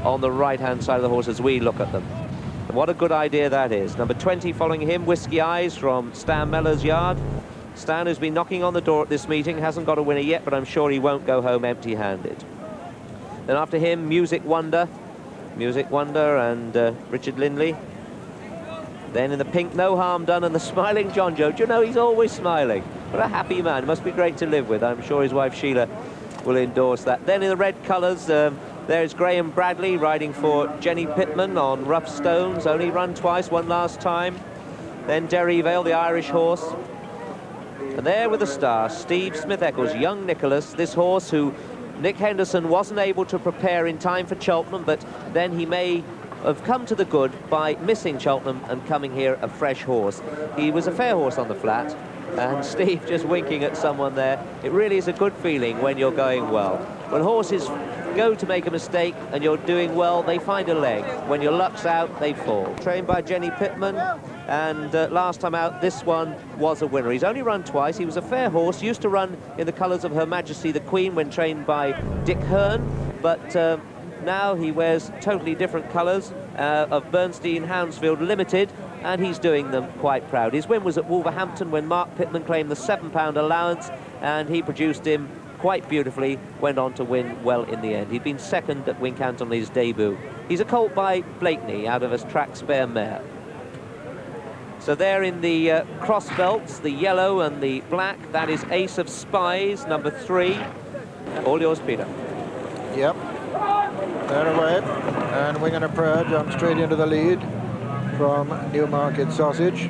on the right-hand side of the horse as we look at them. And what a good idea that is. Number 20 following him, Whiskey Eyes from Stan Mellor's yard. Stan, who's been knocking on the door at this meeting, hasn't got a winner yet, but I'm sure he won't go home empty-handed. Then after him, Music Wonder and Richard Lindley. Then in the pink, No Harm Done, and the smiling John Joe. Do you know, he's always smiling. What a happy man. Must be great to live with. I'm sure his wife Sheila will endorse that. Then in the red colours, there's Graham Bradley riding for Jenny Pittman on Rough Stones. Only run twice, one last time. Then Derry Vale, the Irish horse. And there with the star, Steve Smith-Eccles, Young Nicholas, this horse who Nick Henderson wasn't able to prepare in time for Cheltenham, but then he may have come to the good by missing Cheltenham and coming here a fresh horse. He was a fair horse on the flat, and Steve just winking at someone there. It really is a good feeling when you're going well. When horses go to make a mistake and you're doing well, they find a leg. When your luck's out, they fall. Trained by Jenny Pittman, and last time out, this one was a winner. He's only run twice. He was a fair horse, used to run in the colours of Her Majesty the Queen when trained by Dick Hearn, but now he wears totally different colours of Bernstein Hounsfield Limited, and he's doing them quite proud. His win was at Wolverhampton when Mark Pittman claimed the £7 allowance, and he produced him quite beautifully, went on to win well in the end. He'd been second at Wincanton on his debut. He's a colt by Blakeney out of a track spare mare. So there in the cross belts, the yellow and the black, that is Ace of Spies, number 3. All yours, Peter. Yep. They're away, and Wing and a Prayer jumps straight into the lead from Newmarket Sausage.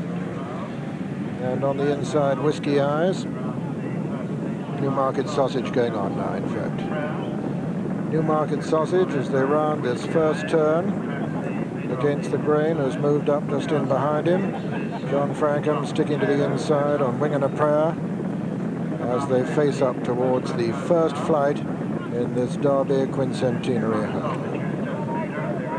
And on the inside, Whiskey Eyes. Newmarket Sausage going on now, in fact. Newmarket Sausage, as they round this first turn against the grain, has moved up just in behind him. John Frankham sticking to the inside on Wing and a Prayer as they face up towards the first flight in this Derby Quincentenary hurdle.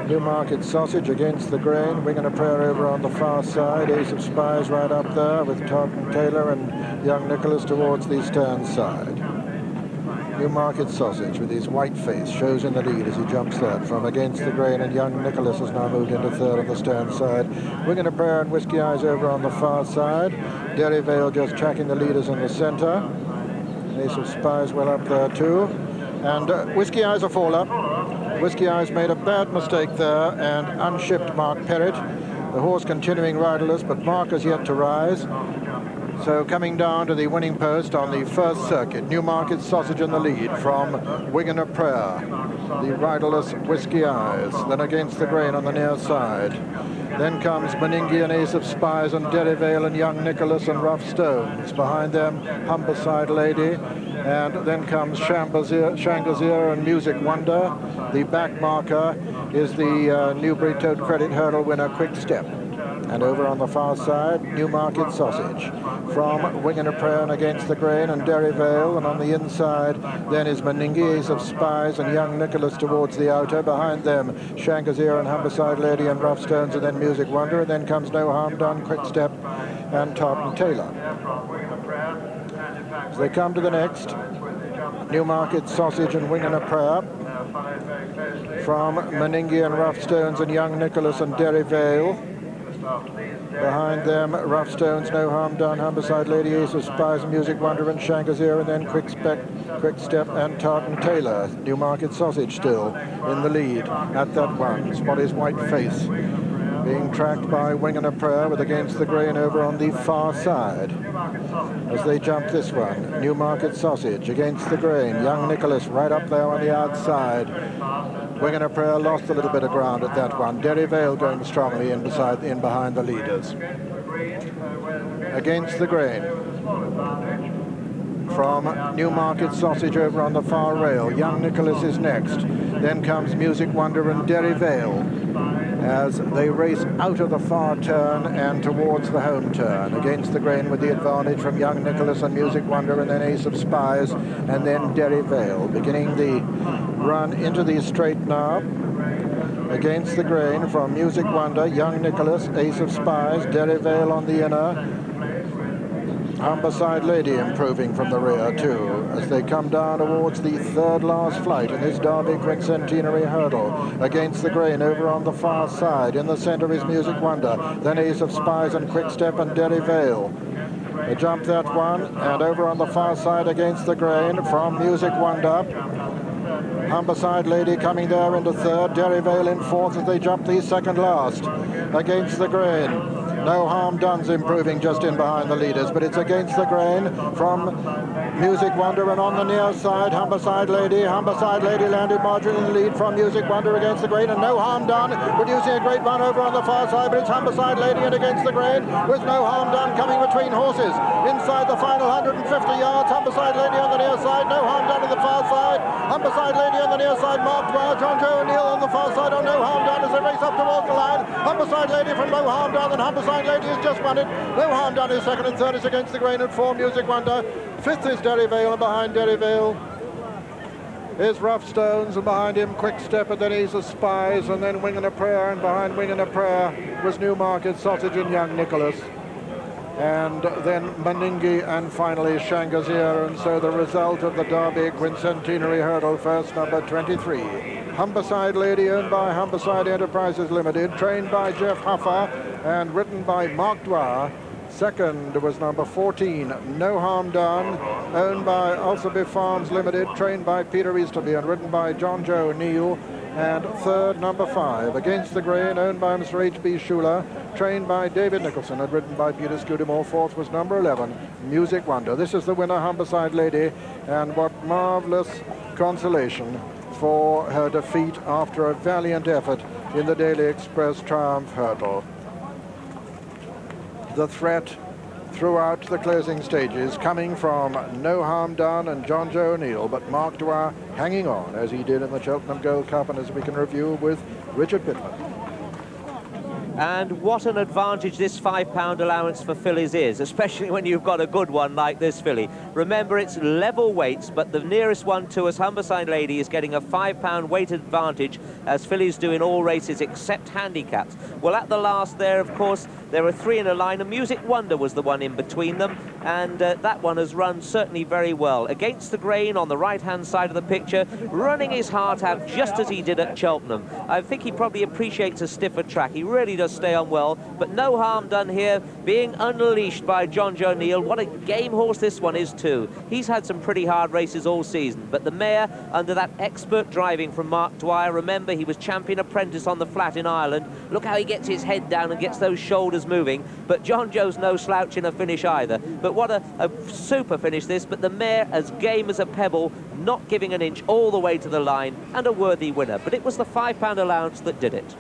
Newmarket Sausage against the grain, Wing and a Prayer over on the far side, Ace of Spies right up there with Todd and Taylor and Young Nicholas towards the stern side. Newmarket Sausage with his white face shows in the lead as he jumps third from against the grain, and Young Nicholas has now moved into third on the stern side. Wing and a Prayer and Whiskey Eyes over on the far side. Derry Vale just tracking the leaders in the centre. Ace of Spies well up there too. And Whiskey Eyes a faller. Whiskey Eyes made a bad mistake there and unshipped Mark Perrett. The horse continuing riderless, but Mark has yet to rise. So coming down to the winning post on the first circuit, Newmarket Sausage in the lead from Wing and a Prayer. The riderless Whiskey Eyes, then against the grain on the near side. Then comes Meningi and Ace of Spies and Derry Vale and Young Nicholas and Rough Stones. Behind them, Humberside Lady. And then comes Shangazir and Music Wonder. The back marker is the Newbury Tote Credit Hurdle winner, Quick Step. And over on the far side, Newmarket Sausage from Wing and a Prayer and against the grain and Derry Vale. And on the inside, then is Meningi, Ace of Spies and Young Nicholas towards the outer. Behind them, Shangazir and Humberside Lady and Rough Stones, and then Music Wonder. And then comes No Harm Done, Quick Step and Todd and Taylor. As they come to the next, Newmarket Sausage and Wing and a Prayer from Meningi and Rough Stones and Young Nicholas and Derry Vale. Behind them, Rough Stones, No Harm Done, Humberside Lady, Ace of Spies and Music Wonder and Shangazir, and then Quick Step and Todd and Taylor. Newmarket Sausage still in the lead at that one. Spotty's white face being tracked by Wing and a Prayer with against the grain over on the far side. As they jump this one, Newmarket Sausage against the grain. Young Nicholas right up there on the outside. Wing and a Prayer lost a little bit of ground at that one. Derry Vale going strongly in behind the leaders. Against the grain from Newmarket Sausage over on the far rail. Young Nicholas is next. Then comes Music Wonder and Derry Vale as they race out of the far turn and towards the home turn. Against the grain with the advantage from Young Nicholas and Music Wonder, and then Ace of Spies, and then Derry Vale. Beginning the run into the straight now. Against the grain from Music Wonder, Young Nicholas, Ace of Spies, Derry Vale on the inner. Humberside Lady improving from the rear too, as they come down towards the third last flight in this Derby Quincentenary hurdle. Against the grain over on the far side. In the centre is Music Wonder, then Ace of Spies and Quick Step and Derry Vale. They jump that one, and over on the far side against the grain from Music Wonder. Humberside Lady coming there into third, Derry Vale in fourth as they jump the second last against the grain. No Harm Done's improving just in behind the leaders, but it's against the grain from Music Wonder, and on the near side, Humberside Lady. Humberside Lady landed marginally in the lead from Music Wonder against the grain, and No Harm Done producing a great run over on the far side, but it's Humberside Lady and against the grain with No Harm Done coming between horses. Inside the final 150 yards, Humberside Lady on the near side, No Harm Done on the far side. Humberside Lady on the near side, Mark Dwyer, John Joe O'Neill on the far side on No Harm Done as they race up towards the line. Humberside Lady from No Harm Done, and Humberside Lady has just won it. No Harm Done is second, and third is against the grain at 4 Music Wonder. Fifth is Derry Vale, and behind Derry Vale is Rough Stones, and behind him Quick Step, and then Ace of Spies, and then Wing and a Prayer, and behind Wing and a Prayer was Newmarket Sausage and Young Nicholas, and then Meningi, and finally Shangazier. And so the result of the Derby Quincentenary hurdle, first number 23. Humberside Lady, owned by Humberside Enterprises Limited, trained by Jeff Huffer and written by Mark Dwyer. Second was number 14, No Harm Done, owned by Ulcerby Farms Limited, trained by Peter Easterby and written by John Joe O'Neill. And third, number 5, Against the Grain, owned by Mr. H.B. Schuler, trained by David Nicholson and written by Peter Scudamore. Fourth was number 11, Music Wonder. This is the winner, Humberside Lady, and what marvellous consolation for her defeat after a valiant effort in the Daily Express Triumph Hurdle. The threat throughout the closing stages coming from No Harm Done and John Joe O'Neill, but Mark Dwyer hanging on as he did in the Cheltenham Gold Cup, and as we can review with Richard Pittman. And what an advantage this £5 allowance for fillies is, especially when you've got a good one like this filly. Remember, it's level weights, but the nearest one to us, Humberside Lady, is getting a £5 weight advantage, as fillies do in all races except handicaps. Well, at the last there, of course, there were 3 in a line, and Music Wonder was the one in between them, and that one has run certainly very well. Against the Grain on the right-hand side of the picture, running his heart out just as he did at Cheltenham. I think he probably appreciates a stiffer track. He really does stay on well, but No Harm Done here, being unleashed by John Joe O'Neill. What a game horse this one is too. He's had some pretty hard races all season, but the mare, under that expert driving from Mark Dwyer, remember he was champion apprentice on the flat in Ireland. Look how he gets his head down and gets those shoulders moving, but John Joe's no slouch in a finish either. But what a super finish this, but the mare as game as a pebble, not giving an inch all the way to the line, and a worthy winner. But it was the £5 allowance that did it.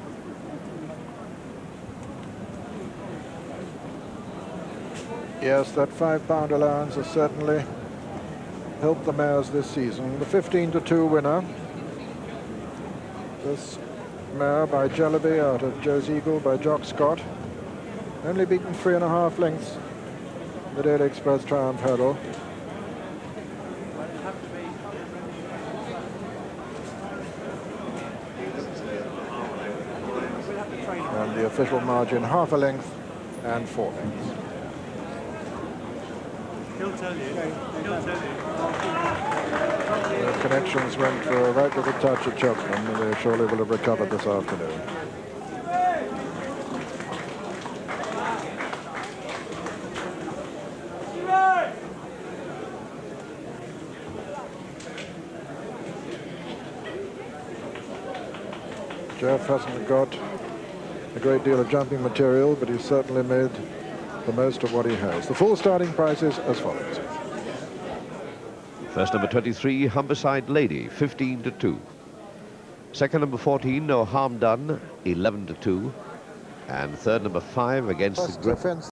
Yes, that £5 allowance has certainly helped the mares this season. The 15-2 winner, this mare by Jellaby out of Joe's Eagle by Jock Scott, only beaten 3.5 lengths in the Daily Express Triumph Hurdle. And the official margin, 1/2 length and 4 lengths. He'll tell you. He'll tell you. The connections went for a right little touch at Cheltenham, and they surely will have recovered this afternoon. Jeff hasn't got a great deal of jumping material, but he's certainly made the most of what he has. The full starting price is as follows. First number 23, Humberside Lady, 15-2. Second number 14, No Harm Done, 11-2. And third number 5, Against the Grain.